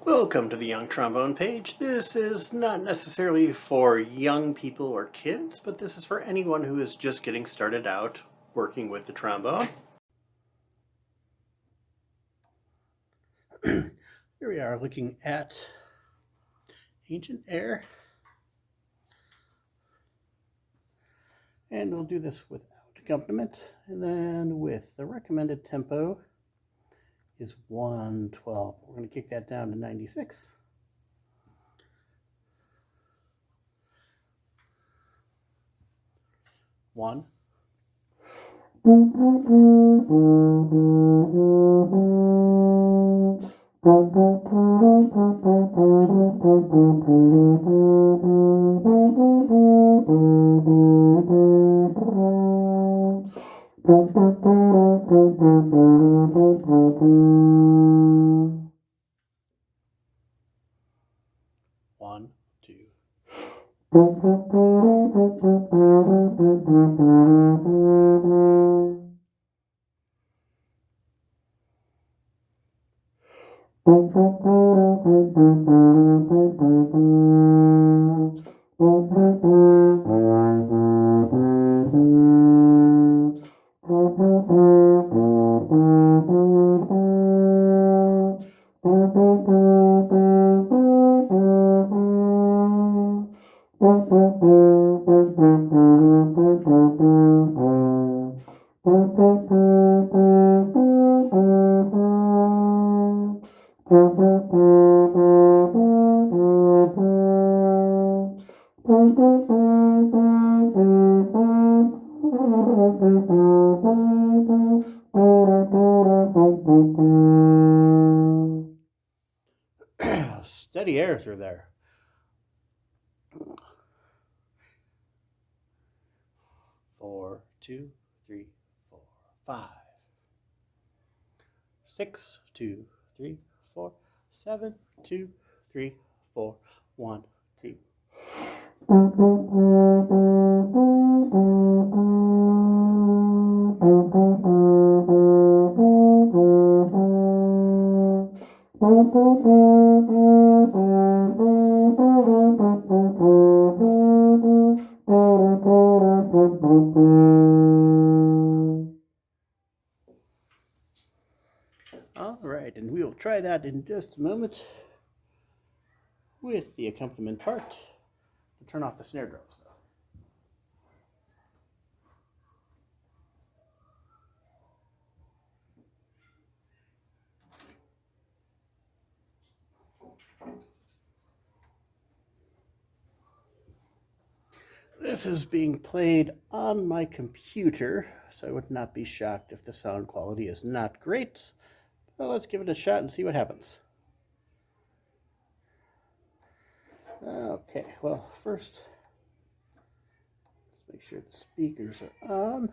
Welcome to the Young Trombone page. This is not necessarily for young people or kids, but this is for anyone who is just getting started out working with the trombone. Here we are looking at Ancient Aire. And we'll do this without accompaniment. And then with the recommended tempo is 112. We're going to kick that down to 96. One. One, two. Steady air through there. 4, 2, 3, 4, 5, 6, 2, 3, 4, 7, 2, 3, 4, 1, 2. All right, and we will try that in just a moment with the accompaniment part. We'll turn off the snare drums, though. This is being played on my computer, so I would not be shocked if the sound quality is not great. Well, let's give it a shot and see what happens. Okay, well, first, let's make sure the speakers are on.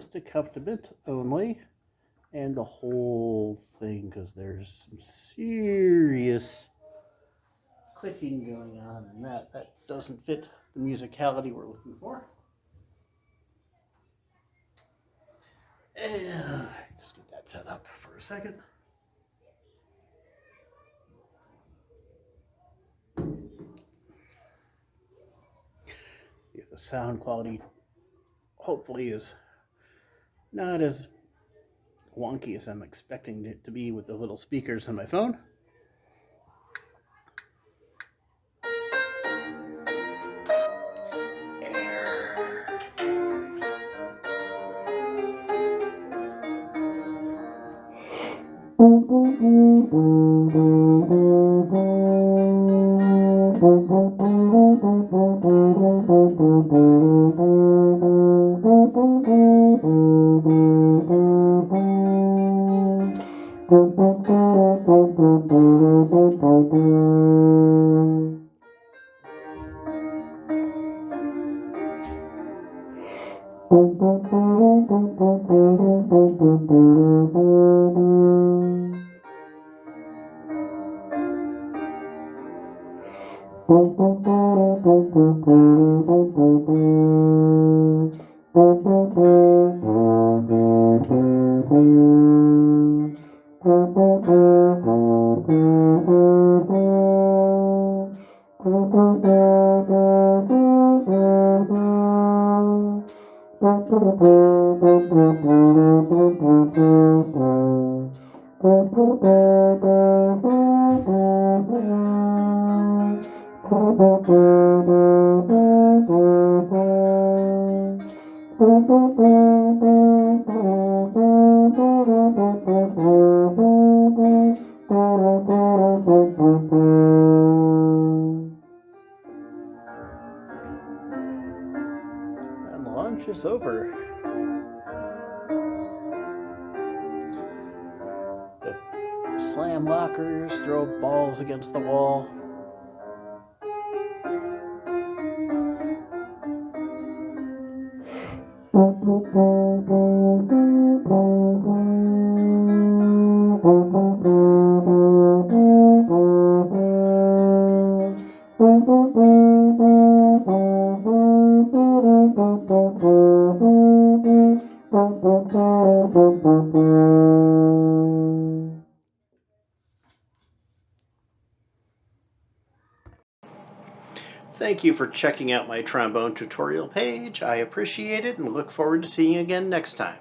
just accompaniment only, and the whole thing, because there's some serious clicking going on, and that doesn't fit the musicality we're looking for. And just get that set up for a second. Yeah, the sound quality hopefully is not as wonky as I'm expecting it to be with the little speakers on my phone. And lunch is over. Slam lockers, throw balls against the wall. Thank you for checking out my trombone tutorial page. I appreciate it and look forward to seeing you again next time.